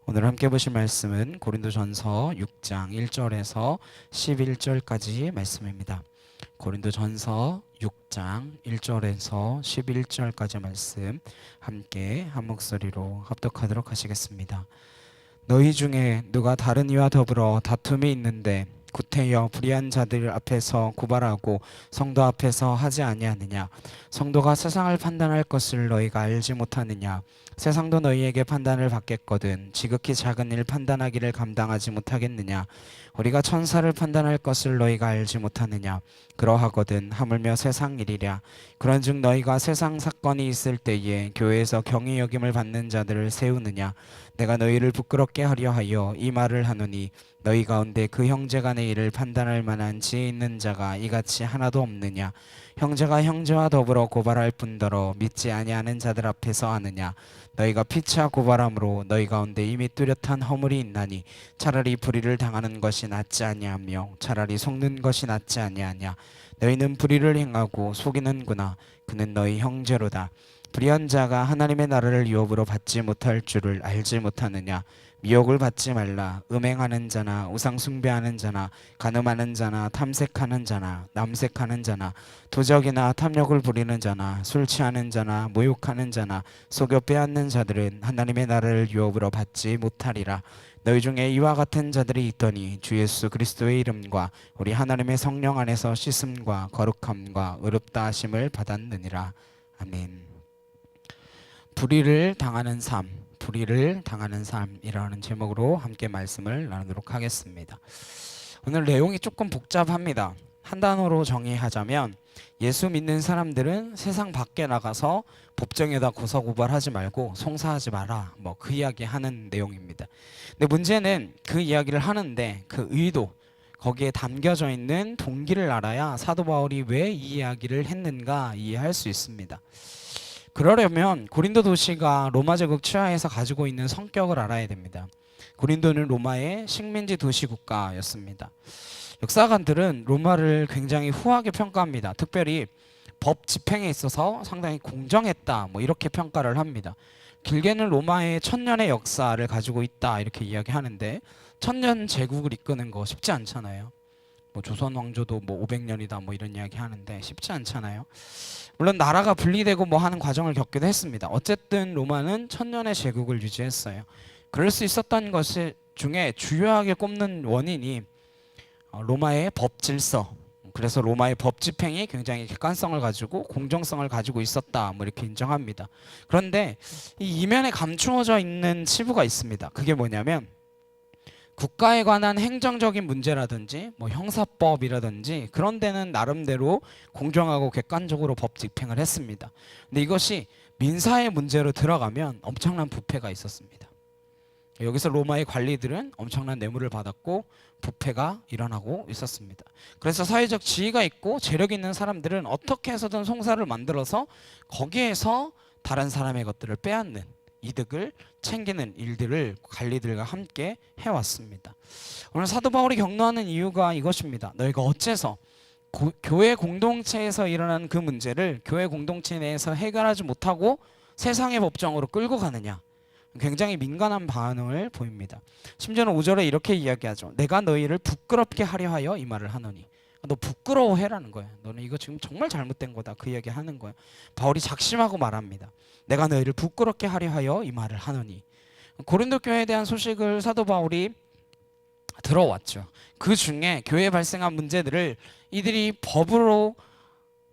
오늘 함께 보실 말씀은 고린도전서 6장 1절에서 11절까지 말씀입니다. 고린도전서 6장 1절에서 11절까지 말씀 함께 한 목소리로 합독하도록 하시겠습니다. 너희 중에 누가 다른 이와 더불어 다툼이 있는데 구태여 불의한 자들 앞에서 고발하고 성도 앞에서 하지 아니하느냐? 성도가 세상을 판단할 것을 너희가 알지 못하느냐? 세상도 너희에게 판단을 받겠거든 지극히 작은 일 판단하기를 감당하지 못하겠느냐? 우리가 천사를 판단할 것을 너희가 알지 못하느냐? 그러하거든 하물며 세상 일이랴. 그런즉 너희가 세상 사건이 있을 때에 교회에서 경히 여김을 받는 자들을 세우느냐? 내가 너희를 부끄럽게 하려 하여 이 말을 하노니 너희 가운데 그 형제 간의 일을 판단할 만한 지혜 있는 자가 이같이 하나도 없느냐? 형제가 형제와 더불어 고발할 뿐더러 믿지 아니하는 자들 앞에서 하느냐? 너희가 피차 고발함으로 너희 가운데 이미 뚜렷한 허물이 있나니 차라리 불의를 당하는 것이 낫지 아니하며 차라리 속는 것이 낫지 아니하냐? 너희는 불의를 행하고 속이는구나. 그는 너희 형제로다. 불의한 자가 하나님의 나라를 유업으로 받지 못할 줄을 알지 못하느냐? 미혹을 받지 말라. 음행하는 자나 우상 숭배하는 자나 간음하는 자나 탐색하는 자나 남색하는 자나 도적이나 탐욕을 부리는 자나 술 취하는 자나 모욕하는 자나 속여 빼앗는 자들은 하나님의 나라를 유업으로 받지 못하리라. 너희 중에 이와 같은 자들이 있더니 주 예수 그리스도의 이름과 우리 하나님의 성령 안에서 씻음과 거룩함과 의롭다 하심을 받았느니라. 아멘. 불의를 당하는 삶, 불의를 당하는 삶이라는 제목으로 함께 말씀을 나누도록 하겠습니다. 오늘 내용이 조금 복잡합니다. 한 단어로 정의하자면 예수 믿는 사람들은 세상 밖에 나가서 법정에다 고소고발하지 말고 송사하지 마라, 그 이야기 하는 내용입니다. 근데 문제는 그 이야기를 하는데 그 의도, 거기에 담겨져 있는 동기를 알아야 사도 바울이 왜 이 이야기를 했는가 이해할 수 있습니다. 그러려면 고린도 도시가 로마 제국 치하에서 가지고 있는 성격을 알아야 됩니다. 고린도는 로마의 식민지 도시 국가였습니다. 역사관들은 로마를 굉장히 후하게 평가합니다. 특별히 법 집행에 있어서 상당히 공정했다, 이렇게 평가를 합니다. 길게는 로마의 1000년의 역사를 가지고 있다 이렇게 이야기하는데 1000년 제국을 이끄는 거 쉽지 않잖아요. 조선 왕조도 500년이다 이런 이야기 하는데 쉽지 않잖아요. 물론 나라가 분리되고 하는 과정을 겪기도 했습니다. 어쨌든 로마는 1000년의 제국을 유지했어요. 그럴 수 있었던 것 중에 주요하게 꼽는 원인이 로마의 법 질서, 그래서 로마의 법 집행이 굉장히 객관성을 가지고 공정성을 가지고 있었다 이렇게 인정합니다. 그런데 이 이면에 감추어져 있는 치부가 있습니다. 그게 뭐냐면 국가에 관한 행정적인 문제라든지 형사법이라든지 그런 데는 나름대로 공정하고 객관적으로 법 집행을 했습니다. 근데 이것이 민사의 문제로 들어가면 엄청난 부패가 있었습니다. 여기서 로마의 관리들은 엄청난 뇌물을 받았고 부패가 일어나고 있었습니다. 그래서 사회적 지위가 있고 재력 있는 사람들은 어떻게 해서든 송사를 만들어서 거기에서 다른 사람의 것들을 빼앗는, 이득을 챙기는 일들을 관리들과 함께 해왔습니다. 오늘 사도 바울이 격려하는 이유가 이것입니다. 너희가 어째서 교회 공동체에서 일어난 그 문제를 교회 공동체 내에서 해결하지 못하고 세상의 법정으로 끌고 가느냐. 굉장히 민감한 반응을 보입니다. 심지어는 5절에 이렇게 이야기하죠. 내가 너희를 부끄럽게 하려 하여 이 말을 하노니. 너 부끄러워해라는 거야. 너는 이거 지금 정말 잘못된 거다. 그 이야기 하는 거야. 바울이 작심하고 말합니다. 내가 너희를 부끄럽게 하려 하여 이 말을 하노니. 고린도 교회에 대한 소식을 사도 바울이 들어왔죠. 그 중에 교회에 발생한 문제들을 이들이 법으로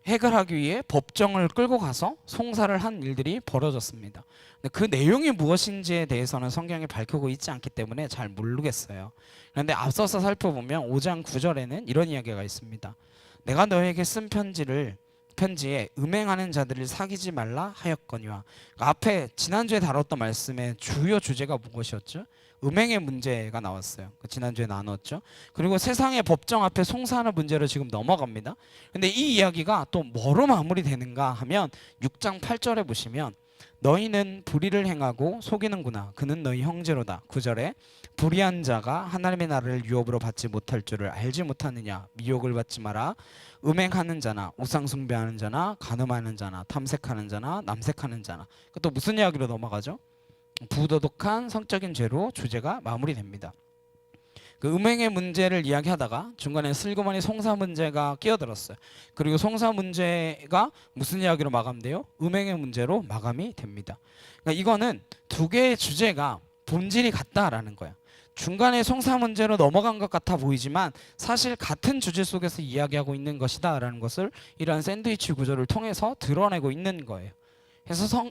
해결하기 위해 법정을 끌고 가서 송사를 한 일들이 벌어졌습니다. 근데 그 내용이 무엇인지에 대해서는 성경에 밝히고 있지 않기 때문에 잘 모르겠어요. 그런데 앞서서 살펴보면 5장 9절에는 이런 이야기가 있습니다. 내가 너에게 쓴 편지에 음행하는 자들을 사귀지 말라 하였거니와. 앞에 지난주에 다뤘던 말씀의 주요 주제가 무엇이었죠? 음행의 문제가 나왔어요. 지난주에 나눴죠. 그리고 세상의 법정 앞에 송사하는 문제로 지금 넘어갑니다. 근데 이 이야기가 또 뭐로 마무리되는가 하면 6장 8절에 보시면 너희는 불의를 행하고 속이는구나. 그는 너희 형제로다. 9절에 불의한 자가 하나님의 나라를 유업으로 받지 못할 줄을 알지 못하느냐. 미혹을 받지 마라. 음행하는 자나 우상 숭배하는 자나 간음하는 자나 탐색하는 자나 남색하는 자나. 또 무슨 이야기로 넘어가죠? 부도덕한 성적인 죄로 주제가 마무리됩니다. 그 음행의 문제를 이야기하다가 중간에 슬그머니 송사 문제가 끼어들었어요. 그리고 송사 문제가 무슨 이야기로 마감돼요? 음행의 문제로 마감이 됩니다. 그러니까 이거는 두 개의 주제가 본질이 같다라는 거야. 중간에 송사 문제로 넘어간 것 같아 보이지만 사실 같은 주제 속에서 이야기하고 있는 것이다라는 것을 이러한 샌드위치 구조를 통해서 드러내고 있는 거예요.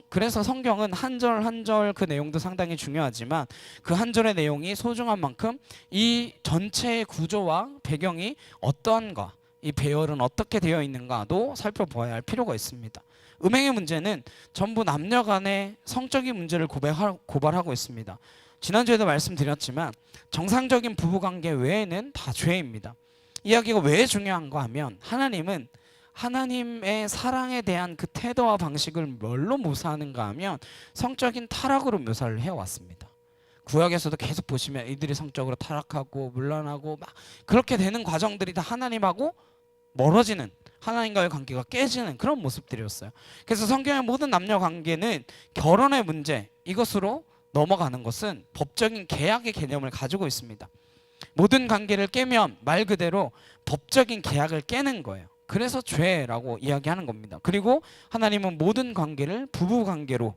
그래서 성경은 한 절 한 절 그 내용도 상당히 중요하지만 그 한 절의 내용이 소중한 만큼 이 전체의 구조와 배경이 어떠한가, 이 배열은 어떻게 되어 있는가도 살펴보아야 할 필요가 있습니다. 음행의 문제는 전부 남녀 간의 성적인 문제를 고발하고 있습니다. 지난주에도 말씀드렸지만 정상적인 부부관계 외에는 다 죄입니다. 이야기가 왜 중요한가 하면 하나님은 하나님의 사랑에 대한 그 태도와 방식을 뭘로 묘사하는가 하면 성적인 타락으로 묘사를 해왔습니다. 구약에서도 계속 보시면 이들이 성적으로 타락하고 물러나고 막 그렇게 되는 과정들이 다 하나님하고 멀어지는, 하나님과의 관계가 깨지는 그런 모습들이었어요. 그래서 성경의 모든 남녀 관계는 결혼의 문제, 이것으로 넘어가는 것은 법적인 계약의 개념을 가지고 있습니다. 모든 관계를 깨면 말 그대로 법적인 계약을 깨는 거예요. 그래서 죄라고 이야기하는 겁니다. 그리고 하나님은 모든 관계를 부부 관계로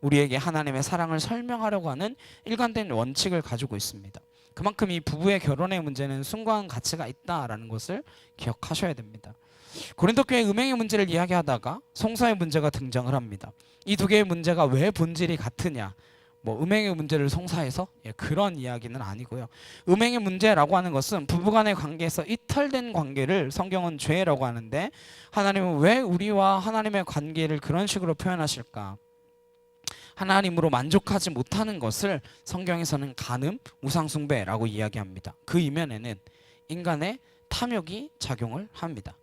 우리에게 하나님의 사랑을 설명하려고 하는 일관된 원칙을 가지고 있습니다. 그만큼 이 부부의 결혼의 문제는 숭고한 가치가 있다라는 것을 기억하셔야 됩니다. 고린도 교회 음행의 문제를 이야기하다가 송사의 문제가 등장을 합니다. 이 두 개의 문제가 왜 본질이 같으냐, 뭐 음행의 문제를 송사해서 그런 이야기는 아니고요. 음행의 문제라고 하는 것은 부부간의 관계에서 이탈된 관계를 성경은 죄라고 하는데 하나님은 왜 우리와 하나님의 관계를 그런 식으로 표현하실까? 하나님으로 만족하지 못하는 것을 성경에서는 간음, 우상숭배라고 이야기합니다. 그 이면에는 인간의 탐욕이 작용을 합니다.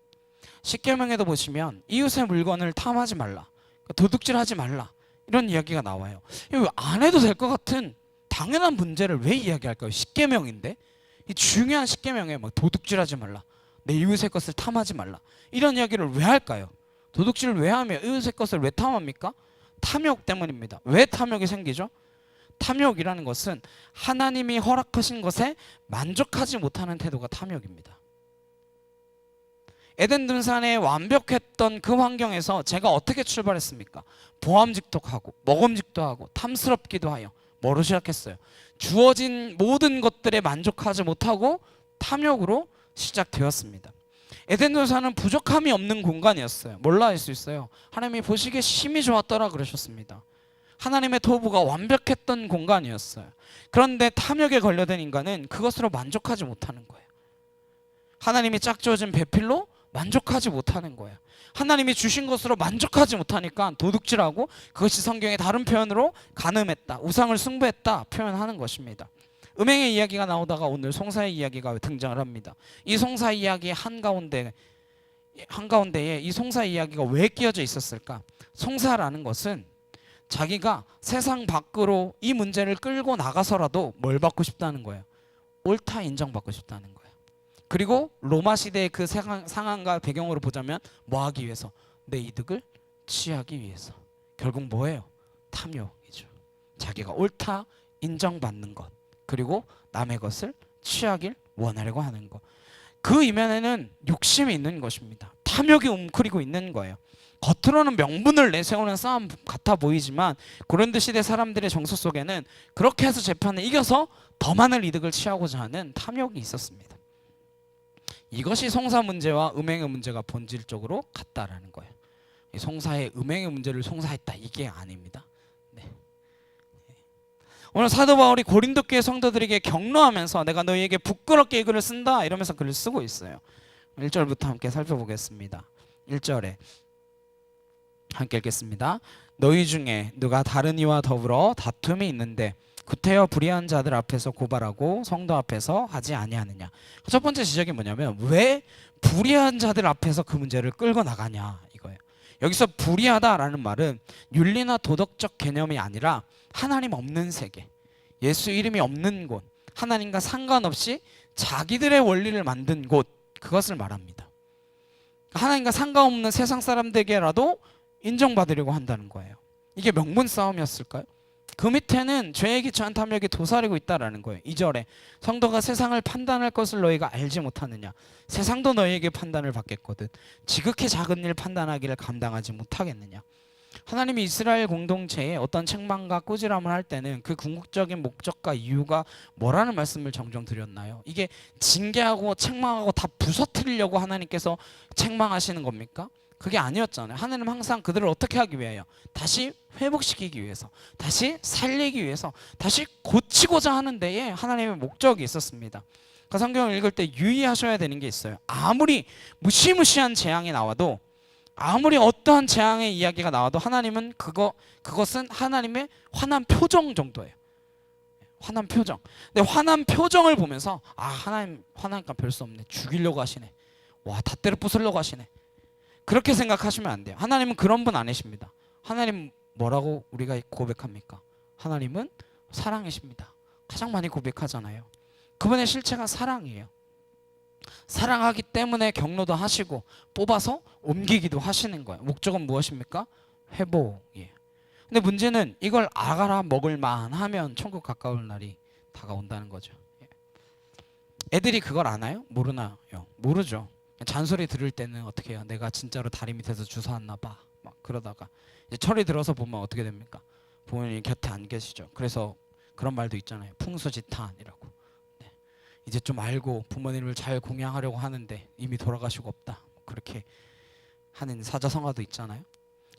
십계명에도 보시면 이웃의 물건을 탐하지 말라, 도둑질하지 말라, 이런 이야기가 나와요. 안 해도 될 것 같은 당연한 문제를 왜 이야기할까요? 십계명인데 이 중요한 십계명에 막 도둑질하지 말라, 내 이웃의 것을 탐하지 말라, 이런 이야기를 왜 할까요? 도둑질을 왜 하며 이웃의 것을 왜 탐합니까? 탐욕 때문입니다. 왜 탐욕이 생기죠? 탐욕이라는 것은 하나님이 허락하신 것에 만족하지 못하는 태도가 탐욕입니다. 에덴 동산에 완벽했던 그 환경에서 제가 어떻게 출발했습니까? 보암직도 하고 먹음직도 하고 탐스럽기도 하여 뭐로 시작했어요? 주어진 모든 것들에 만족하지 못하고 탐욕으로 시작되었습니다. 에덴 동산은 부족함이 없는 공간이었어요. 뭘로 알 수 있어요? 하나님이 보시기에 심히 좋았더라 그러셨습니다. 하나님의 토부가 완벽했던 공간이었어요. 그런데 탐욕에 걸려든 인간은 그것으로 만족하지 못하는 거예요. 하나님이 짝지어진 배필로 만족하지 못하는 거예요. 하나님이 주신 것으로 만족하지 못하니까 도둑질하고, 그것이 성경의 다른 표현으로 간음했다, 우상을 숭배했다 표현하는 것입니다. 음행의 이야기가 나오다가 오늘 송사의 이야기가 등장을 합니다. 이 송사 이야기의 한가운데에 이 송사 이야기가 왜 끼어져 있었을까? 송사라는 것은 자기가 세상 밖으로 이 문제를 끌고 나가서라도 뭘 받고 싶다는 거예요? 옳다 인정받고 싶다는 거예요. 그리고 로마 시대의 그 상황과 배경으로 보자면 뭐 하기 위해서? 내 이득을 취하기 위해서. 결국 뭐예요? 탐욕이죠. 자기가 옳다 인정받는 것, 그리고 남의 것을 취하길 원하려고 하는 것. 그 이면에는 욕심이 있는 것입니다. 탐욕이 웅크리고 있는 거예요. 겉으로는 명분을 내세우는 싸움 같아 보이지만 고린도 시대 사람들의 정서 속에는 그렇게 해서 재판을 이겨서 더 많은 이득을 취하고자 하는 탐욕이 있었습니다. 이것이 송사 문제와 음행의 문제가 본질적으로 같다라는 거예요. 송사의 음행의 문제를 송사했다, 이게 아닙니다. 네. 오늘 사도 바울이 고린도 교회 성도들에게 격려하면서 내가 너희에게 부끄럽게 이 글을 쓴다 이러면서 글을 쓰고 있어요. 1절부터 함께 살펴보겠습니다. 1절에 함께 읽겠습니다. 너희 중에 누가 다른 이와 더불어 다툼이 있는데 구태여 불의한 자들 앞에서 고발하고 성도 앞에서 하지 아니하느냐. 첫 번째 지적이 뭐냐면 왜 불의한 자들 앞에서 그 문제를 끌고 나가냐 이거예요. 여기서 불의하다라는 말은 윤리나 도덕적 개념이 아니라 하나님 없는 세계, 예수 이름이 없는 곳, 하나님과 상관없이 자기들의 원리를 만든 곳, 그것을 말합니다. 하나님과 상관없는 세상 사람들에게라도 인정받으려고 한다는 거예요. 이게 명분 싸움이었을까요? 그 밑에는 죄의 기초한 탐욕이 도사리고 있다라는 거예요. 2절에 성도가 세상을 판단할 것을 너희가 알지 못하느냐. 세상도 너희에게 판단을 받겠거든. 지극히 작은 일 판단하기를 감당하지 못하겠느냐. 하나님이 이스라엘 공동체에 어떤 책망과 꾸지람을 할 때는 그 궁극적인 목적과 이유가 뭐라는 말씀을 종종 드렸나요? 이게 징계하고 책망하고 다 부서뜨리려고 하나님께서 책망하시는 겁니까? 그게 아니었잖아요. 하나님은 항상 그들을 어떻게 하기 위해요? 다시 회복시키기 위해서, 다시 살리기 위해서, 다시 고치고자 하는 데에 하나님의 목적이 있었습니다. 그 성경을 읽을 때 유의하셔야 되는 게 있어요. 아무리 무시무시한 재앙이 나와도, 아무리 어떠한 재앙의 이야기가 나와도 하나님은 그것은 하나님의 환한 표정 정도예요. 환한 표정. 근데 환한 표정을 보면서 하나님 화나니까 별 수 없네. 죽이려고 하시네. 와, 다 때려 부수려고 하시네. 그렇게 생각하시면 안 돼요. 하나님은 그런 분 아니십니다. 하나님 뭐라고 우리가 고백합니까? 하나님은 사랑이십니다. 가장 많이 고백하잖아요. 그분의 실체가 사랑이에요. 사랑하기 때문에 경로도 하시고 뽑아서 옮기기도 하시는 거예요. 목적은 무엇입니까? 회복이에요. 근데 문제는 이걸 알아 먹을 만하면 천국 가까울 날이 다가온다는 거죠. 애들이 그걸 아나요? 모르나요? 모르죠. 잔소리 들을 때는 어떻게 해요? 내가 진짜로 다리 밑에서 주워왔나 봐. 막 그러다가 이제 철이 들어서 보면 어떻게 됩니까? 부모님이 곁에 안 계시죠. 그래서 그런 말도 있잖아요. 풍수지탄이라고. 네. 이제 좀 알고 부모님을 잘 공양하려고 하는데 이미 돌아가시고 없다. 그렇게 하는 사자성어도 있잖아요.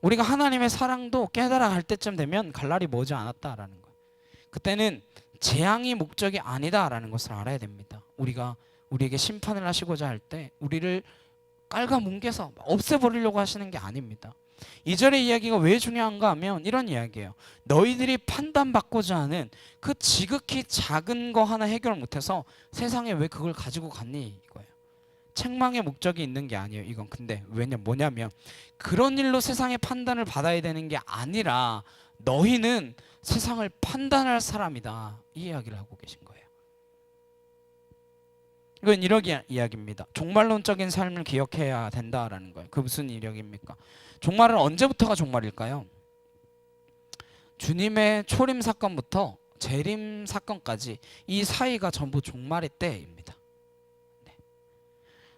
우리가 하나님의 사랑도 깨달아갈 때쯤 되면 갈 날이 머지 않았다라는 거예요. 그때는 재앙이 목적이 아니다라는 것을 알아야 됩니다. 우리에게 심판을 하시고자 할 때 우리를 깔아뭉개서 없애버리려고 하시는 게 아닙니다. 2절의 이야기가 왜 중요한가 하면 이런 이야기예요. 너희들이 판단받고자 하는 그 지극히 작은 거 하나 해결 못해서 세상에 왜 그걸 가지고 갔니 이거예요. 책망의 목적이 있는 게 아니에요. 이건 근데 뭐냐면 그런 일로 세상의 판단을 받아야 되는 게 아니라 너희는 세상을 판단할 사람이다. 이 이야기를 하고 계신 거예요. 이건 이런 이야기입니다. 종말론적인 삶을 기억해야 된다라는 거예요. 그 무슨 이야기입니까? 종말은 언제부터가 종말일까요? 주님의 초림 사건부터 재림 사건까지 이 사이가 전부 종말의 때입니다. 네.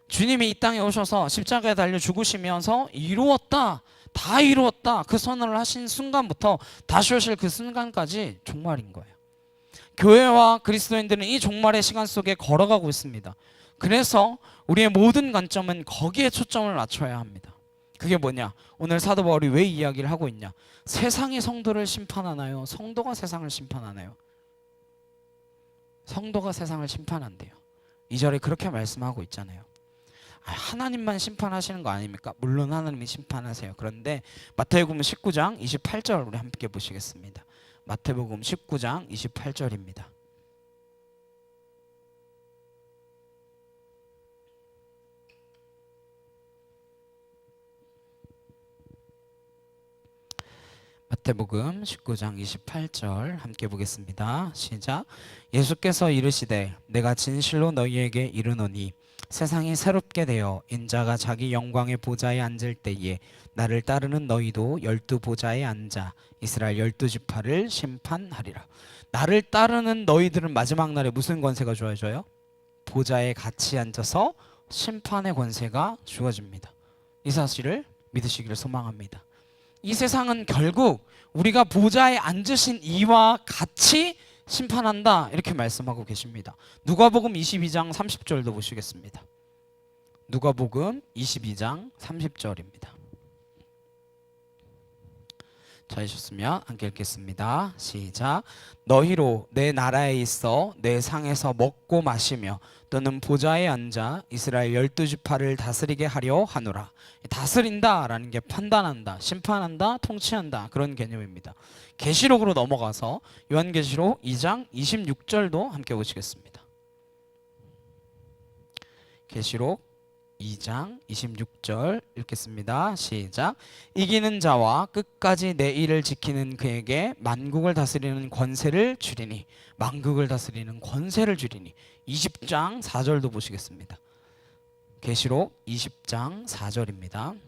주님이 이 땅에 오셔서 십자가에 달려 죽으시면서 이루었다, 다 이루었다 그 선언을 하신 순간부터 다시 오실 그 순간까지 종말인 거예요. 교회와 그리스도인들은 이 종말의 시간 속에 걸어가고 있습니다. 그래서 우리의 모든 관점은 거기에 초점을 맞춰야 합니다. 그게 뭐냐? 오늘 사도 바울이 왜 이야기를 하고 있냐? 세상이 성도를 심판하나요? 성도가 세상을 심판하나요? 성도가 세상을 심판한대요. 2절에 그렇게 말씀하고 있잖아요. 하나님만 심판하시는 거 아닙니까? 물론 하나님이 심판하세요. 그런데 마태복음 19장 28절 우리 함께 보시겠습니다. 마태복음 19장 28절입니다. 마태복음 19장 28절 함께 보겠습니다. 시작. 예수께서 이르시되 내가 진실로 너희에게 이르노니 세상이 새롭게 되어 인자가 자기 영광의 보좌에 앉을 때에 나를 따르는 너희도 12보좌에 앉아 이스라엘 12지파를 심판하리라. 나를 따르는 너희들은 마지막 날에 무슨 권세가 주어져요? 보좌에 같이 앉아서 심판의 권세가 주어집니다. 이 사실을 믿으시기를 소망합니다. 이 세상은 결국 우리가 보좌에 앉으신 이와 같이 심판한다 이렇게 말씀하고 계십니다. 누가복음 22장 30절도 보시겠습니다. 누가복음 22장 30절입니다. 찾으셨으면 함께 읽겠습니다. 시작. 너희로 내 나라에 있어 내 상에서 먹고 마시며 또는 보좌에 앉아 이스라엘 12지파를 다스리게 하려 하노라. 다스린다 라는 게 판단한다, 심판한다, 통치한다 그런 개념입니다. 계시록으로 넘어가서 요한계시록 2장 26절도 함께 보시겠습니다. 계시록 2장 26절 읽겠습니다. 시작. 이기는 자와 끝까지 내 일을 지키는 그에게 만국을 다스리는 권세를 주리니, 만국을 다스리는 권세를 주리니. 20장 4절도 보시겠습니다. 계시록 20장 4절입니다.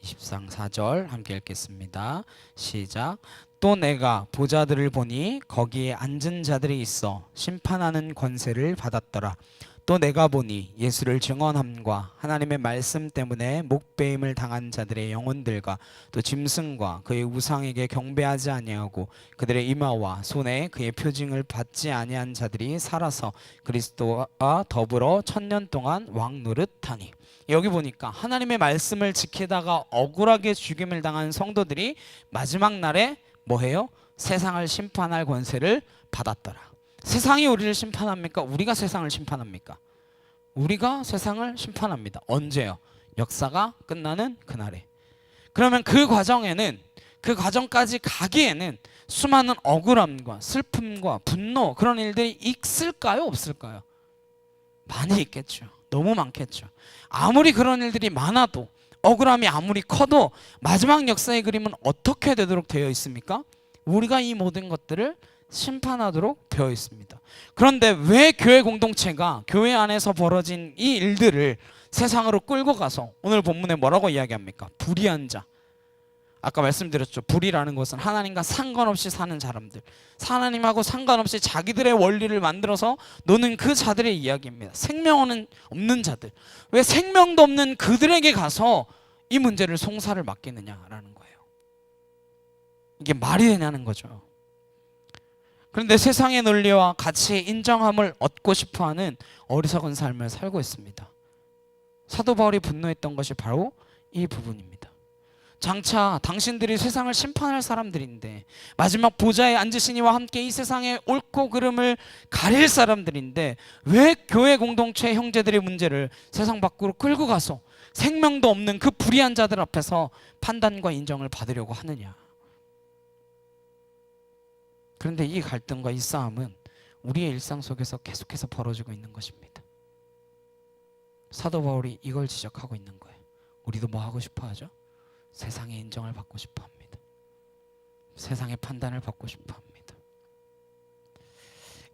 20장 4절 함께 읽겠습니다. 시작. 또 내가 보좌들을 보니 거기에 앉은 자들이 있어 심판하는 권세를 받았더라. 또 내가 보니 예수를 증언함과 하나님의 말씀 때문에 목배임을 당한 자들의 영혼들과 또 짐승과 그의 우상에게 경배하지 아니하고 그들의 이마와 손에 그의 표징을 받지 아니한 자들이 살아서 그리스도와 더불어 1000년 동안 왕노릇하니. 여기 보니까 하나님의 말씀을 지키다가 억울하게 죽임을 당한 성도들이 마지막 날에 뭐해요? 세상을 심판할 권세를 받았더라. 세상이 우리를 심판합니까? 우리가 세상을 심판합니까? 우리가 세상을 심판합니다. 언제요? 역사가 끝나는 그날에. 그러면 그 과정에는, 그 과정까지 가기에는 수많은 억울함과 슬픔과 분노, 그런 일들이 있을까요? 없을까요? 많이 있겠죠. 너무 많겠죠. 아무리 그런 일들이 많아도, 억울함이 아무리 커도 마지막 역사의 그림은 어떻게 되도록 되어 있습니까? 우리가 이 모든 것들을 심판하도록 되어 있습니다. 그런데 왜 교회 공동체가 교회 안에서 벌어진 이 일들을 세상으로 끌고 가서 오늘 본문에 뭐라고 이야기합니까? 불의한 자. 아까 말씀드렸죠. 불의라는 것은 하나님과 상관없이 사는 사람들, 하나님하고 상관없이 자기들의 원리를 만들어서 노는 그 자들의 이야기입니다. 생명 없는 자들. 왜 생명도 없는 그들에게 가서 이 문제를 송사를 맡기느냐라는 거예요. 이게 말이 되냐는 거죠. 그런데 세상의 논리와 가치의 인정함을 얻고 싶어하는 어리석은 삶을 살고 있습니다. 사도 바울이 분노했던 것이 바로 이 부분입니다. 장차 당신들이 세상을 심판할 사람들인데, 마지막 보좌에 앉으신 이와 함께 이 세상의 옳고 그름을 가릴 사람들인데, 왜 교회 공동체 형제들의 문제를 세상 밖으로 끌고 가서 생명도 없는 그 불의한 자들 앞에서 판단과 인정을 받으려고 하느냐. 그런데 이 갈등과 이 싸움은 우리의 일상 속에서 계속해서 벌어지고 있는 것입니다. 사도 바울이 이걸 지적하고 있는 거예요. 우리도 뭐 하고 싶어 하죠? 세상의 인정을 받고 싶어 합니다. 세상의 판단을 받고 싶어 합니다.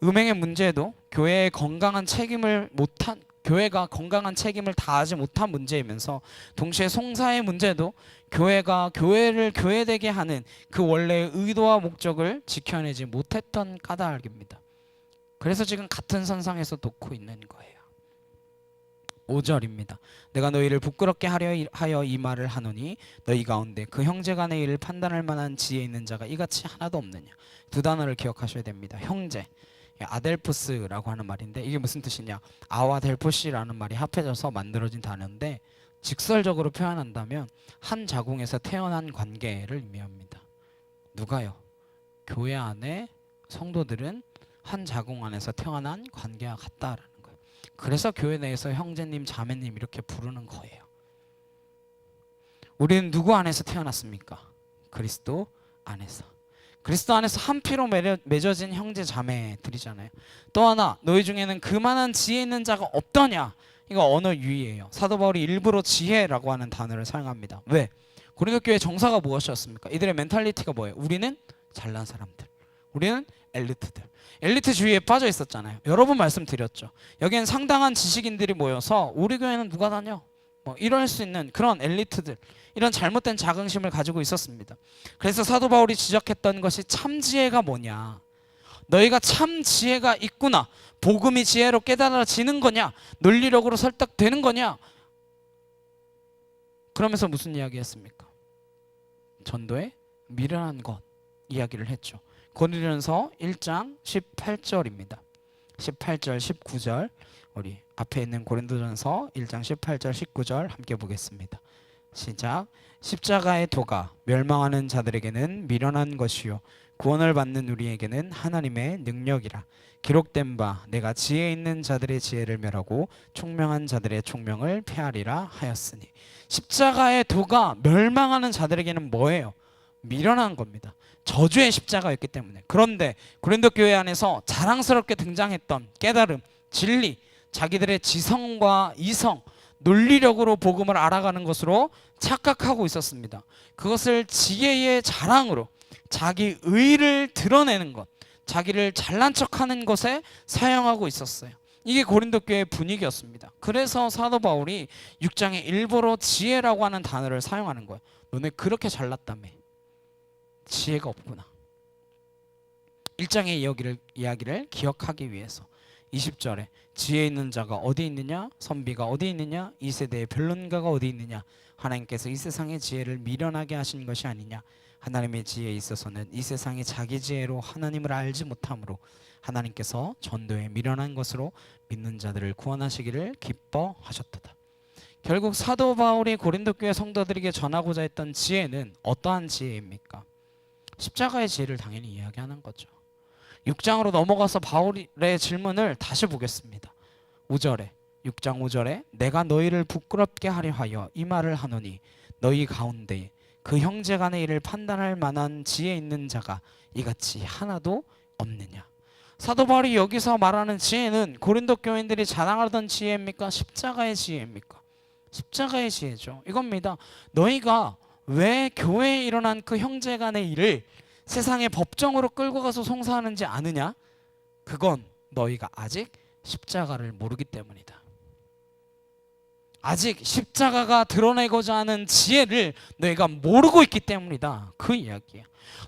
음행의 문제도 교회가 건강한 책임을 다하지 못한 문제이면서, 동시에 송사의 문제도 교회가 교회를 교회되게 하는 그 원래의 의도와 목적을 지켜내지 못했던 까닭입니다. 그래서 지금 같은 선상에서 놓고 있는 거예요. 5절입니다. 내가 너희를 부끄럽게 하여 이 말을 하노니 너희 가운데 그 형제 간의 일을 판단할 만한 지혜 있는 자가 이같이 하나도 없느냐. 두 단어를 기억하셔야 됩니다. 형제, 아델포스라고 하는 말인데, 이게 무슨 뜻이냐? 아와 델포시라는 말이 합해져서 만들어진 단어인데, 직설적으로 표현한다면 한 자궁에서 태어난 관계를 의미합니다. 누가요? 교회 안에 성도들은 한 자궁 안에서 태어난 관계와 같다라는 거예요. 그래서 교회 내에서 형제님, 자매님 이렇게 부르는 거예요. 우리는 누구 안에서 태어났습니까? 그리스도 안에서. 그리스도 안에서 한 피로 맺어진 형제 자매들이잖아요. 또 하나, 너희 중에는 그만한 지혜 있는 자가 없더냐. 이거 언어 유희예요. 사도 바울이 일부러 지혜라고 하는 단어를 사용합니다. 왜? 고린도 교회 정사가 무엇이었습니까? 이들의 멘탈리티가 뭐예요? 우리는 잘난 사람들, 우리는 엘리트들, 엘리트주의에 빠져 있었잖아요. 여러 번 말씀드렸죠. 여기엔 상당한 지식인들이 모여서 우리 교회는 누가 다녀? 뭐 이럴 수 있는 그런 엘리트들, 이런 잘못된 자긍심을 가지고 있었습니다. 그래서 사도 바울이 지적했던 것이 참 지혜가 뭐냐, 너희가 참 지혜가 있구나, 복음이 지혜로 깨달아지는 거냐, 논리력으로 설득되는 거냐. 그러면서 무슨 이야기 했습니까? 전도에 미련한 것 이야기를 했죠. 고린도전서 1장 18절입니다. 18절 19절, 우리 앞에 있는 고린도전서 1장 18절 19절 함께 보겠습니다. 시작. 십자가의 도가 멸망하는 자들에게는 미련한 것이요 구원을 받는 우리에게는 하나님의 능력이라. 기록된 바 내가 지혜 있는 자들의 지혜를 멸하고 총명한 자들의 총명을 폐하리라 하였으니. 십자가의 도가 멸망하는 자들에게는 뭐예요? 미련한 겁니다. 저주의 십자가였기 때문에. 그런데 고린도 교회 안에서 자랑스럽게 등장했던 깨달음, 진리, 자기들의 지성과 이성, 논리력으로 복음을 알아가는 것으로 착각하고 있었습니다. 그것을 지혜의 자랑으로 자기 의를 드러내는 것, 자기를 잘난 척하는 것에 사용하고 있었어요. 이게 고린도 교회의 분위기였습니다. 그래서 사도 바울이 6장에 일부러 지혜라고 하는 단어를 사용하는 거예요. 너네 그렇게 잘났다며. 지혜가 없구나. 1장의 이야기를 기억하기 위해서 20절에 지혜 있는 자가 어디 있느냐, 선비가 어디 있느냐, 이 세대의 변론가가 어디 있느냐, 하나님께서 이 세상의 지혜를 미련하게 하신 것이 아니냐, 하나님의 지혜에 있어서는 이 세상이 자기 지혜로 하나님을 알지 못하므로 하나님께서 전도에 미련한 것으로 믿는 자들을 구원하시기를 기뻐하셨도다. 결국 사도 바울이 고린도 교회 성도들에게 전하고자 했던 지혜는 어떠한 지혜입니까? 십자가의 지혜를 당연히 이야기하는 거죠. 6장으로 넘어가서 바울의 질문을 다시 보겠습니다. 5절에 6장 5절에 내가 너희를 부끄럽게 하려 하여 이 말을 하노니 너희 가운데 그 형제 간의 일을 판단할 만한 지혜 있는 자가 이같이 하나도 없느냐. 사도 바울이 여기서 말하는 지혜는 고린도 교인들이 자랑하던 지혜입니까? 십자가의 지혜입니까? 십자가의 지혜죠. 이겁니다. 너희가 왜 교회에 일어난 그 형제 간의 일을 세상의 법정으로 끌고 가서 송사하는지 아느냐? 그건 너희가 아직 십자가를 모르기 때문이다. 아직 십자가가 드러내고자 하는 지혜를 너희가 모르고 있기 때문이다. 그 이야기야.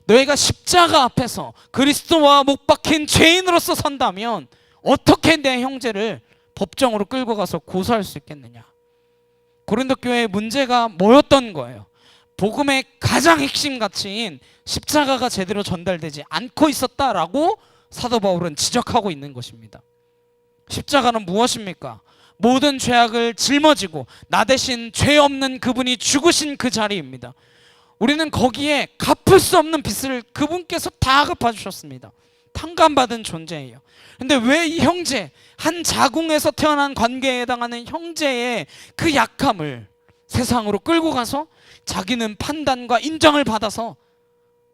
너희가 십자가 앞에서 그리스도와 못 박힌 죄인으로서 선다면 어떻게 내 형제를 법정으로 끌고 가서 고소할 수 있겠느냐? 고린도 교회의 문제가 뭐였던 거예요? 복음의 가장 핵심 가치인 십자가가 제대로 전달되지 않고 있었다라고 사도 바울은 지적하고 있는 것입니다. 십자가는 무엇입니까? 모든 죄악을 짊어지고 나 대신 죄 없는 그분이 죽으신 그 자리입니다. 우리는 거기에 갚을 수 없는 빚을 그분께서 다 갚아주셨습니다. 탕감받은 존재예요. 근데 왜 이 형제, 한 자궁에서 태어난 관계에 해당하는 형제의 그 약함을 세상으로 끌고 가서 자기는 판단과 인정을 받아서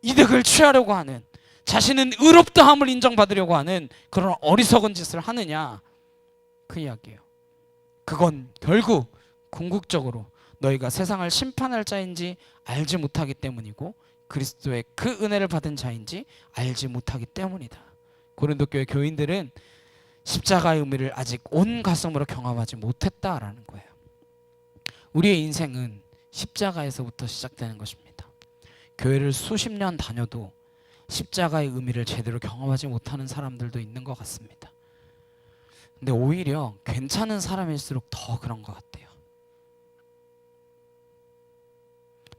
이득을 취하려고 하는, 자신은 의롭다함을 인정받으려고 하는 그런 어리석은 짓을 하느냐, 그 이야기예요. 그건 결국 궁극적으로 너희가 세상을 심판할 자인지 알지 못하기 때문이고 그리스도의 그 은혜를 받은 자인지 알지 못하기 때문이다. 고린도 교회 교인들은 십자가의 의미를 아직 온 가슴으로 경험하지 못했다라는 거예요. 우리의 인생은 십자가에서부터 시작되는 것입니다. 교회를 수십 년 다녀도 십자가의 의미를 제대로 경험하지 못하는 사람들도 있는 것 같습니다. 근데 오히려 괜찮은 사람일수록 더 그런 것 같아요.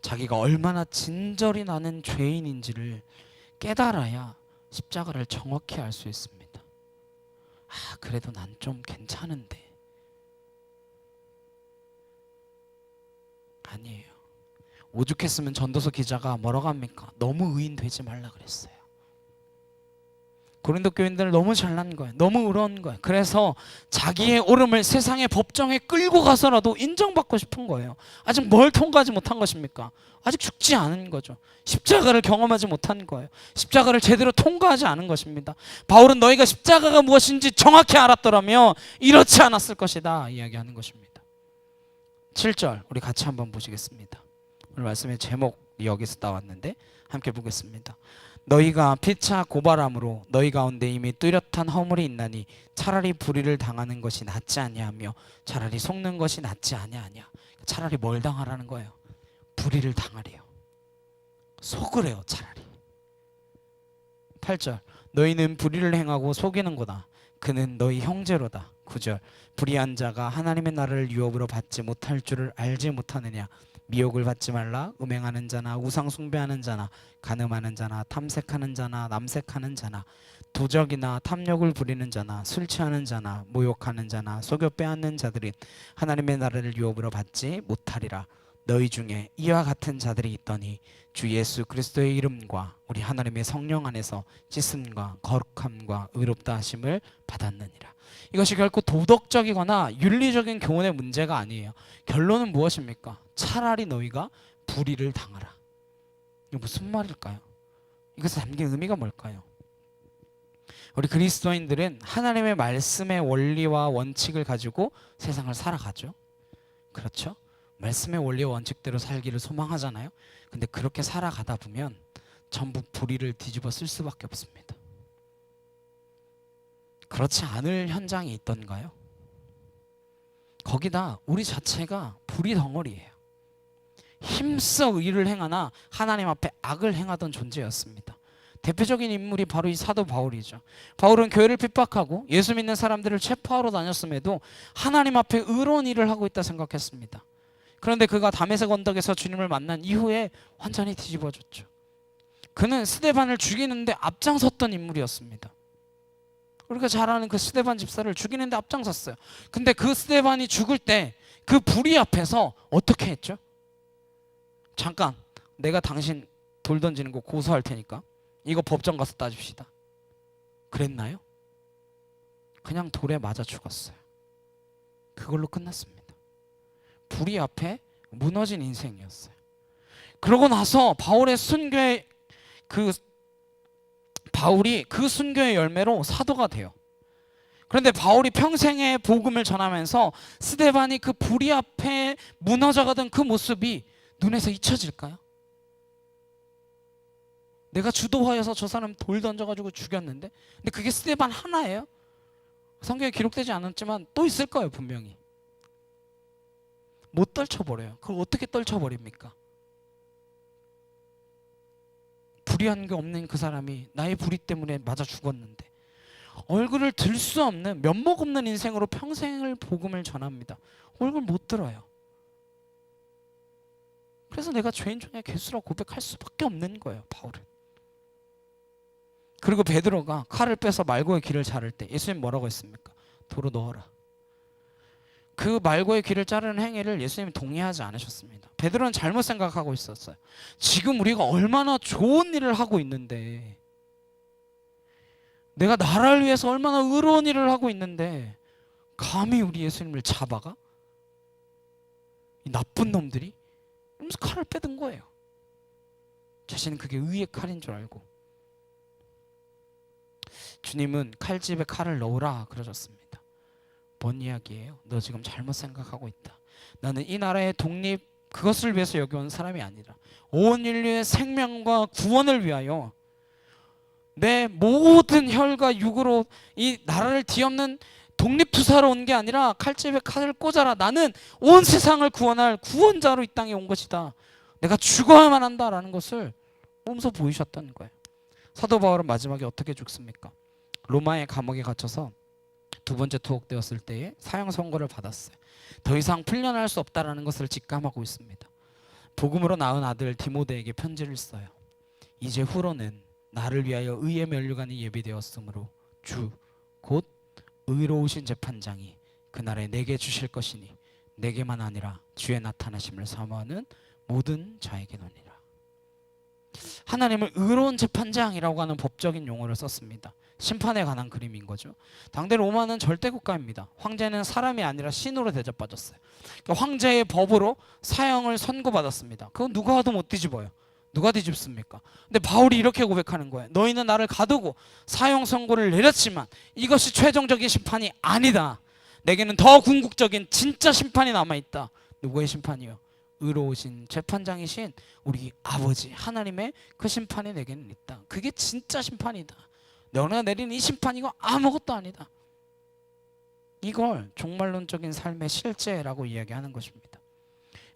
자기가 얼마나 진절이 나는 죄인인지를 깨달아야 십자가를 정확히 알 수 있습니다. 아, 그래도 난 좀 괜찮은데. 아니에요. 오죽했으면 전도서 기자가 뭐라고 합니까? 너무 의인 되지 말라 그랬어요. 고린도 교인들은 너무 잘난 거예요. 너무 의로운 거예요. 그래서 자기의 옳음을 세상의 법정에 끌고 가서라도 인정받고 싶은 거예요. 아직 뭘 통과하지 못한 것입니까? 아직 죽지 않은 거죠. 십자가를 경험하지 못한 거예요. 십자가를 제대로 통과하지 않은 것입니다. 바울은 너희가 십자가가 무엇인지 정확히 알았더라면 이렇지 않았을 것이다 이야기하는 것입니다. 7절 우리 같이 한번 보시겠습니다. 오늘 말씀의 제목이 여기서 나왔는데 함께 보겠습니다. 너희가 피차 고발함으로 너희 가운데 이미 뚜렷한 허물이 있나니 차라리 불의를 당하는 것이 낫지 아니하며 차라리 속는 것이 낫지 아니하냐. 차라리 뭘 당하라는 거예요? 불의를 당하래요. 속으래요. 차라리. 8절 너희는 불의를 행하고 속이는구나. 그는 너희 형제로다. 9절 불의한 자가 하나님의 나라를 유업으로 받지 못할 줄을 알지 못하느냐. 미혹을 받지 말라. 음행하는 자나 우상 숭배하는 자나 간음하는 자나 탐색하는 자나 남색하는 자나 도적이나 탐욕을 부리는 자나 술 취하는 자나 모욕하는 자나 속여 빼앗는 자들이 하나님의 나라를 유업으로 받지 못하리라. 너희 중에 이와 같은 자들이 있더니 주 예수 그리스도의 이름과 우리 하나님의 성령 안에서 씻음과 거룩함과 의롭다 하심을 받았느니라. 이것이 결코 도덕적이거나 윤리적인 교훈의 문제가 아니에요. 결론은 무엇입니까? 차라리 너희가 불의를 당하라. 이게 무슨 말일까요? 이것에 담긴 의미가 뭘까요? 우리 그리스도인들은 하나님의 말씀의 원리와 원칙을 가지고 세상을 살아가죠. 그렇죠? 말씀의 원리와 원칙대로 살기를 소망하잖아요. 근데 그렇게 살아가다 보면 전부 불의를 뒤집어 쓸 수밖에 없습니다. 그렇지 않을 현장이 있던가요? 거기다 우리 자체가 불의 덩어리예요. 힘써 의를 행하나 하나님 앞에 악을 행하던 존재였습니다. 대표적인 인물이 바로 이 사도 바울이죠. 바울은 교회를 핍박하고 예수 믿는 사람들을 체포하러 다녔음에도 하나님 앞에 의로운 일을 하고 있다 생각했습니다. 그런데 그가 다메섹 언덕에서 주님을 만난 이후에 완전히 뒤집어졌죠. 그는 스데반을 죽이는데 앞장섰던 인물이었습니다. 우리가 잘 아는 그 스데반 집사를 죽이는데 앞장섰어요. 근데 그 스데반이 죽을 때 그 불의 앞에서 어떻게 했죠? 잠깐, 내가 당신 돌 던지는 거 고소할 테니까 이거 법정 가서 따집시다. 그랬나요? 그냥 돌에 맞아 죽었어요. 그걸로 끝났습니다. 불의 앞에 무너진 인생이었어요. 그러고 나서 바울이 그 순교의 열매로 사도가 돼요. 그런데 바울이 평생의 복음을 전하면서 스데반이 그 불의 앞에 무너져가던 그 모습이 눈에서 잊혀질까요? 내가 주도하여서 저 사람 돌 던져가지고 죽였는데, 근데 그게 스데반 하나예요? 성경에 기록되지 않았지만 또 있을 거예요, 분명히. 못 떨쳐버려요. 그걸 어떻게 떨쳐버립니까? 불의한 게 없는 그 사람이 나의 불의 때문에 맞아 죽었는데, 얼굴을 들 수 없는 면목 없는 인생으로 평생을 복음을 전합니다. 얼굴 못 들어요. 그래서 내가 죄인 중에 괴수라고 고백할 수밖에 없는 거예요, 바울은. 그리고 베드로가 칼을 빼서 말고의 귀를 자를 때 예수님 뭐라고 했습니까? 도로 넣어라. 그 말고의 귀를 자르는 행위를 예수님이 동의하지 않으셨습니다. 베드로는 잘못 생각하고 있었어요. 지금 우리가 얼마나 좋은 일을 하고 있는데, 내가 나라를 위해서 얼마나 의로운 일을 하고 있는데 감히 우리 예수님을 잡아가? 이 나쁜 놈들이? 이러면서 칼을 빼든 거예요. 자신은 그게 의의 칼인 줄 알고. 주님은 칼집에 칼을 넣으라 그러셨습니다. 뭔 이야기예요? 너 지금 잘못 생각하고 있다. 나는 이 나라의 독립 그것을 위해서 여기 온 사람이 아니라 온 인류의 생명과 구원을 위하여 내 모든 혈과 육으로 이 나라를 뒤엎는 독립투사로 온 게 아니라 칼집에 칼을 꽂아라. 나는 온 세상을 구원할 구원자로 이 땅에 온 것이다. 내가 죽어야만 한다라는 것을 몸소 보이셨다는 거예요. 사도 바울은 마지막에 어떻게 죽습니까? 로마의 감옥에 갇혀서 두 번째 투옥되었을 때에 사형 선고를 받았어요. 더 이상 풀려날 수 없다라는 것을 직감하고 있습니다. 복음으로 낳은 아들 디모데에게 편지를 써요. 이제 후로는 나를 위하여 의의 면류관이 예비되었으므로 주 곧 의로우신 재판장이 그날에 내게 주실 것이니 내게만 아니라 주의 나타나심을 사모하는 모든 자에게노니라. 하나님을 의로운 재판장이라고 하는 법적인 용어를 썼습니다. 심판에 관한 그림인 거죠. 당대 로마는 절대 국가입니다. 황제는 사람이 아니라 신으로 대접받았어요. 그러니까 황제의 법으로 사형을 선고받았습니다. 그건 누가 와도 못 뒤집어요. 누가 뒤집습니까? 근데 바울이 이렇게 고백하는 거예요. 너희는 나를 가두고 사형 선고를 내렸지만 이것이 최종적인 심판이 아니다. 내게는 더 궁극적인 진짜 심판이 남아있다. 누구의 심판이요? 의로우신 재판장이신 우리 아버지 하나님의 그 심판이 내게는 있다. 그게 진짜 심판이다. 너네가 내린 이 심판 이거 아무것도 아니다. 이걸 종말론적인 삶의 실제라고 이야기하는 것입니다.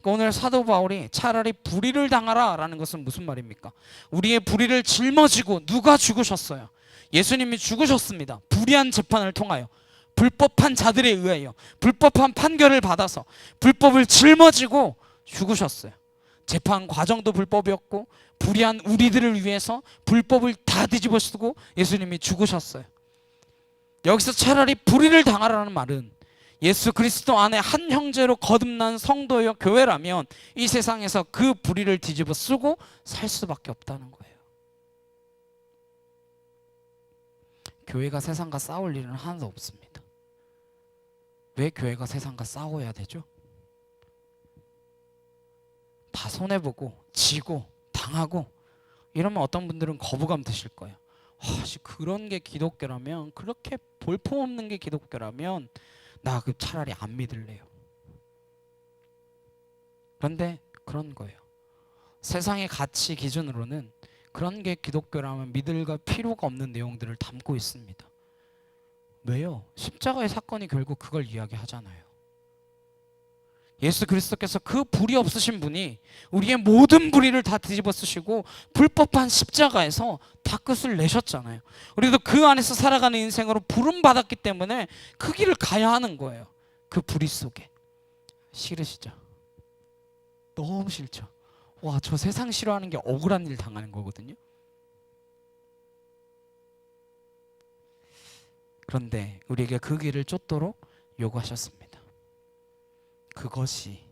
오늘 사도 바울이 차라리 불의를 당하라 라는 것은 무슨 말입니까? 우리의 불의를 짊어지고 누가 죽으셨어요? 예수님이 죽으셨습니다. 불의한 재판을 통하여 불법한 자들에 의하여 불법한 판결을 받아서 불법을 짊어지고 죽으셨어요. 재판 과정도 불법이었고 불의한 우리들을 위해서 불법을 다 뒤집어 쓰고 예수님이 죽으셨어요. 여기서 차라리 불의를 당하라는 말은 예수 그리스도 안에 한 형제로 거듭난 성도여 교회라면 이 세상에서 그 불의를 뒤집어 쓰고 살 수밖에 없다는 거예요. 교회가 세상과 싸울 일은 하나도 없습니다. 왜 교회가 세상과 싸워야 되죠? 다 손해보고 지고 당하고 이러면 어떤 분들은 거부감 드실 거예요. 그런 게 기독교라면, 그렇게 볼품없는 게 기독교라면 나 그 차라리 안 믿을래요. 그런데 그런 거예요. 세상의 가치 기준으로는 그런 게 기독교라면 믿을가 필요가 없는 내용들을 담고 있습니다. 왜요? 십자가의 사건이 결국 그걸 이야기하잖아요. 예수 그리스도께서 그 불이 없으신 분이 우리의 모든 불의를 다 뒤집어 쓰시고 불법한 십자가에서 다 끝을 내셨잖아요. 우리도 그 안에서 살아가는 인생으로 부름받았기 때문에 그 길을 가야 하는 거예요. 그 불의 속에. 싫으시죠? 너무 싫죠? 와, 저 세상 싫어하는 게 억울한 일 당하는 거거든요. 그런데 우리에게 그 길을 쫓도록 요구하셨습니다. 그것이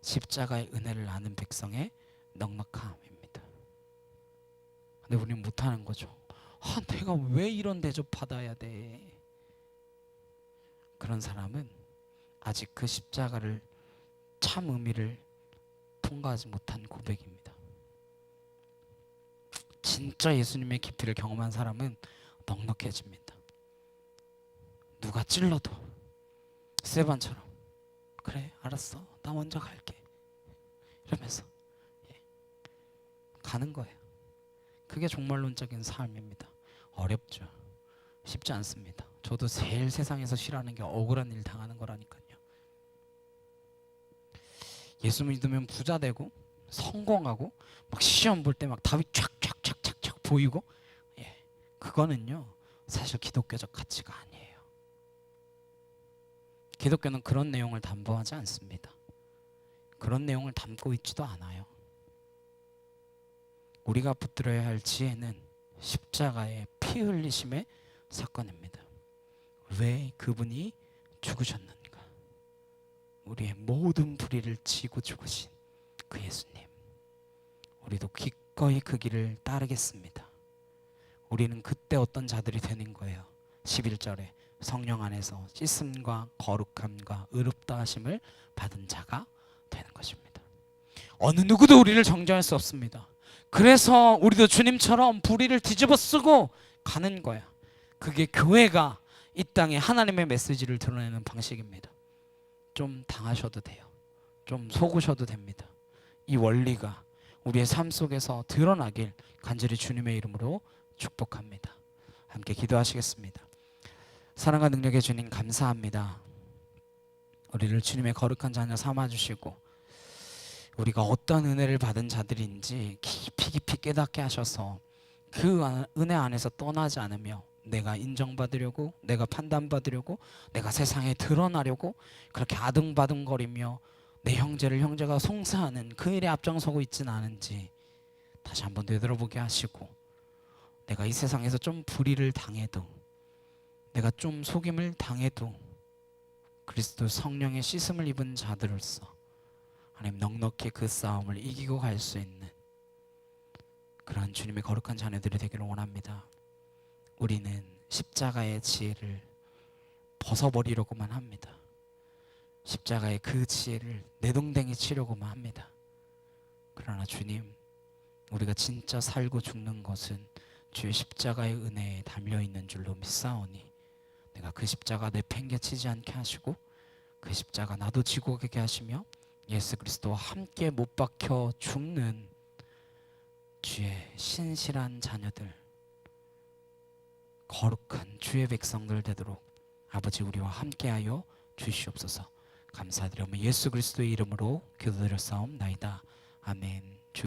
십자가의 은혜를 아는 백성의 넉넉함입니다. 근데 우리는 못하는 거죠. 내가 왜 이런 대접 받아야 돼? 그런 사람은 아직 그 십자가를 참 의미를 통과하지 못한 고백입니다. 진짜 예수님의 깊이를 경험한 사람은 넉넉해집니다. 누가 찔러도 스테반처럼 그래 알았어 나 먼저 갈게 이러면서 가는 거예요. 그게 종말론적인 삶입니다. 어렵죠. 쉽지 않습니다. 저도 제일 세상에서 싫어하는 게 억울한 일 당하는 거라니까요. 예수 믿으면 부자 되고 성공하고 막 시험 볼 때 막 답이 촥촥촥촥촥 보이고, 그거는요 사실 기독교적 가치가 아니에요. 기독교는 그런 내용을 담보하지 않습니다. 그런 내용을 담고 있지도 않아요. 우리가 붙들어야 할 지혜는 십자가의 피 흘리심의 사건입니다. 왜 그분이 죽으셨는가? 우리의 모든 불의를 지고 죽으신 그 예수님, 우리도 기꺼이 그 길을 따르겠습니다. 우리는 그때 어떤 자들이 되는 거예요? 11절에 성령 안에서 씻음과 거룩함과 의롭다 하심을 받은 자가 되는 것입니다. 어느 누구도 우리를 정죄할 수 없습니다. 그래서 우리도 주님처럼 불의를 뒤집어 쓰고 가는 거야. 그게 교회가 이 땅에 하나님의 메시지를 드러내는 방식입니다. 좀 당하셔도 돼요. 좀 속으셔도 됩니다. 이 원리가 우리의 삶 속에서 드러나길 간절히 주님의 이름으로 축복합니다. 함께 기도하시겠습니다. 사랑과 능력의 주님 감사합니다. 우리를 주님의 거룩한 자녀 삼아주시고 우리가 어떤 은혜를 받은 자들인지 깊이 깨닫게 하셔서 그 은혜 안에서 떠나지 않으며 내가 인정받으려고, 내가 판단받으려고, 내가 세상에 드러나려고 그렇게 아등바등거리며 내 형제를 형제가 송사하는 그 일에 앞장서고 있지는 않은지 다시 한번 되돌아보게 하시고, 내가 이 세상에서 좀 불의를 당해도, 내가 좀 속임을 당해도 그리스도 성령의 씻음을 입은 자들로서 하나님 넉넉히 그 싸움을 이기고 갈 수 있는 그러한 주님의 거룩한 자녀들이 되기를 원합니다. 우리는 십자가의 지혜를 벗어버리려고만 합니다. 십자가의 그 지혜를 내동댕이 치려고만 합니다. 그러나 주님, 우리가 진짜 살고 죽는 것은 주의 십자가의 은혜에 달려있는 줄로 믿사오니 내가 그 십자가 내팽개치지 않게 하시고 그 십자가 나도 지고 가게 하시며 예수 그리스도와 함께 못 박혀 죽는 주의 신실한 자녀들, 거룩한 주의 백성들 되도록 아버지 우리와 함께하여 주시옵소서. 감사드리며 예수 그리스도의 이름으로 기도드렸사옵나이다. 아멘.